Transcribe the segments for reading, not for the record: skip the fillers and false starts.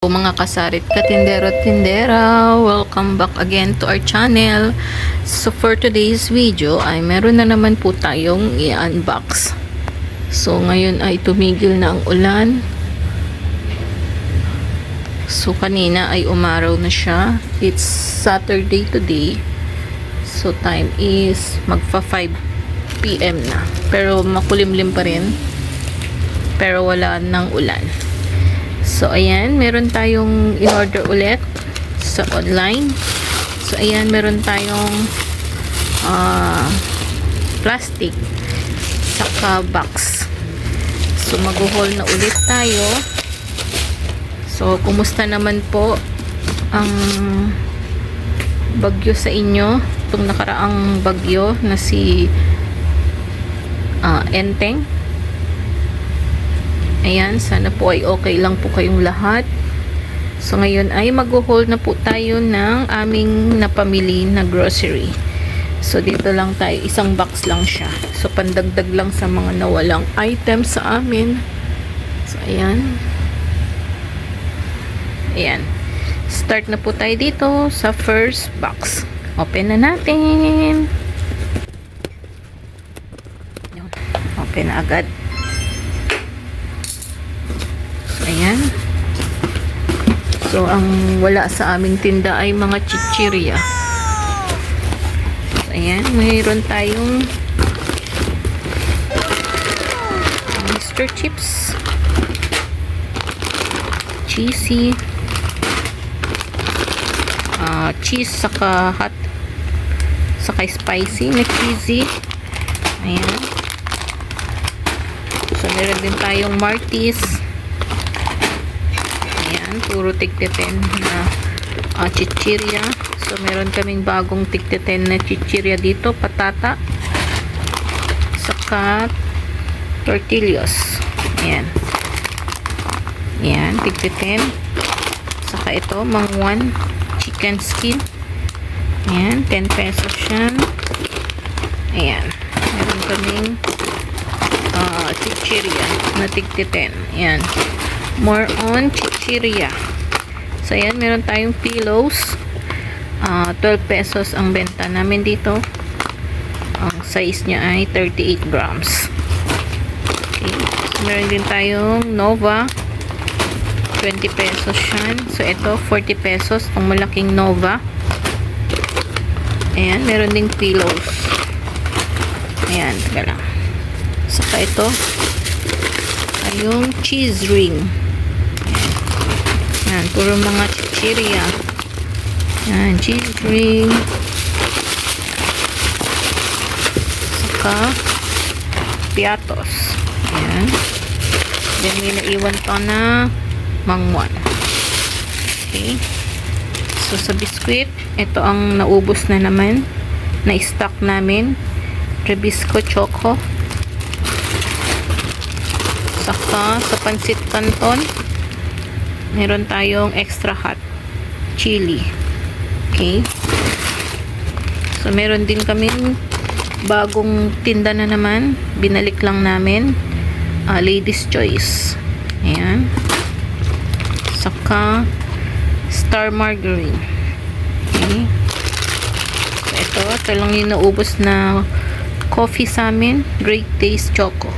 Mga kasarit katindero at tindera, welcome back again to our channel. So for today's video ay meron na naman po tayong i-unbox. So ngayon ay tumigil na ang ulan. So kanina ay umaraw na siya. It's Saturday today. So time is magfa 5 PM na. Pero makulimlim pa rin. Pero wala nang ulan. So, ayan, meron tayong in-order ulit sa online. So, ayan, meron tayong plastic saka box. So, mag-haul na ulit tayo. So, kumusta naman po ang bagyo sa inyo? Itong nakaraang bagyo na si Enteng. Ayan, sana po ay okay lang po kayong lahat. So, ngayon ay mag-haul na po tayo ng aming napamili na grocery. So, dito lang tayo. Isang box lang siya. So, pandagdag lang sa mga nawalang items sa amin. So, ayan. Ayan. Start na po tayo dito sa first box. Open na natin. Open na agad. Ayan. So, ang wala sa aming tinda ay mga chichirya. So, ayan. Mayroon tayong Mr. Chips. Cheesy. Cheese saka hot. Saka spicy na cheesy. Ayan. So, meron din tayong Martis. Puro tig-10 na chichirya. So, meron kaming bagong tig-10 na chichirya dito. Patata. Saka tortillas. Ayan. Ayan, tig-10. Saka ito, mangwan. Chicken skin. Ayan, 10 pesos yan. Ayan. Meron kaming chichirya na tig-10. Ayan. More on chichirya. So, ayan, meron tayong pillows. 12 pesos ang benta namin dito. Ang size niya ay 38 grams. Okay. So, meron din tayong Nova. 20 pesos yan. So, ito, 40 pesos. Ang malaking Nova. Ayan, meron ding pillows. Ayan, taga lang. Saka ito, ay yung cheese ring. Yan, puro mga chichirya. Yan, cheese ring. Saka piatos. Yan. Then, may naiwan pa na mangwan. Okay. So, sa biskuit, ito ang naubos na naman. Na-stock namin. Rebisco Choco. Saka, sa pansit canton, meron tayong extra hot chili. Okay. So, meron din kaming bagong tinda na naman. Binalik lang namin. Ladies Choice. Ayan. Saka, Star Margarine. Okay. So, ito lang yung naubos na coffee sa amin. Great Taste Choco.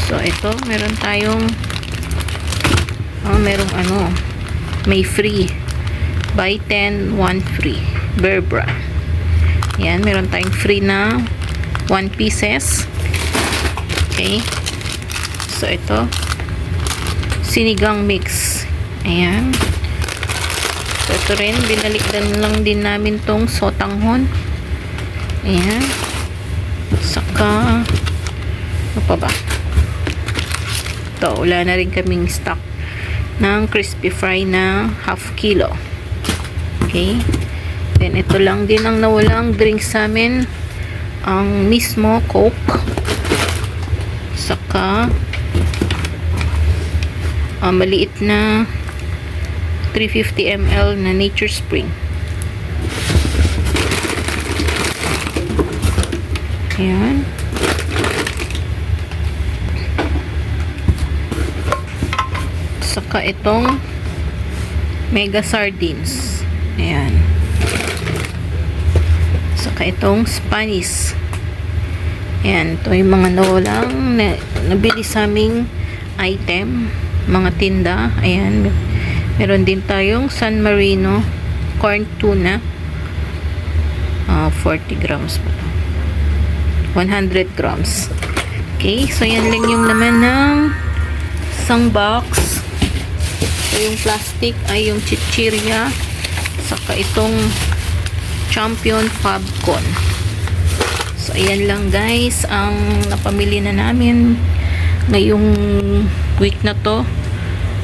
So, ito, meron tayong merong may free. Buy 10, 1 free. Berbra. Yan, meron tayong free na 1 pieces. Okay. So, ito, sinigang mix. Ayan. So, ito rin, binalikdan lang din namin tong sotanghon. Ayan. Saka, ano pa ba? Ito, wala na rin kaming stock ng crispy fry na half kilo. Okay. Then, ito lang din ang nawalang drink sa amin. Ang mismo Coke. Saka, maliit na 350 ml na Nature Spring. Ayan. Saka itong mega sardines. Ayan. Saka itong Spanish. Ayan. Ito yung mga nawalang nabili sa aming item. Mga tinda. Ayan. Meron din tayong San Marino corn tuna. 40 grams pa. 100 grams. Okay. So, yan lang yung laman ng isang box. So, yung plastic ay yung chichirya. Saka itong Champion Fabcon. So, ayan lang guys ang napamili na namin ngayong week na to.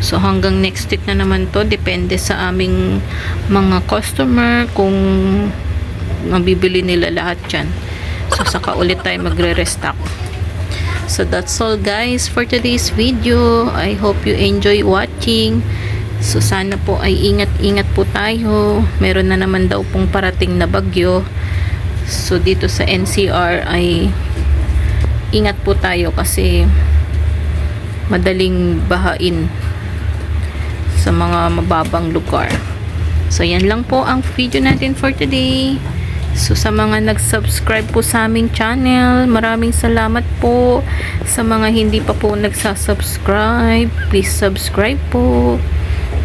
So, hanggang next week na naman to. Depende sa aming mga customer kung mabibili nila lahat dyan. So, saka ulit tayo magre-restock. So, that's all guys for today's video. I hope you enjoy watching. So, sana po ay ingat-ingat po tayo. Meron na naman daw pong parating na bagyo. So, dito sa NCR ay ingat po tayo kasi madaling bahain sa mga mababang lugar. So, yan lang po ang video natin for today. So, sa mga nag-subscribe po sa aming channel, maraming salamat po. Sa mga hindi pa po nagsasubscribe, please subscribe po.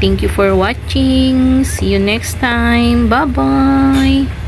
Thank you for watching. See you next time. Bye-bye.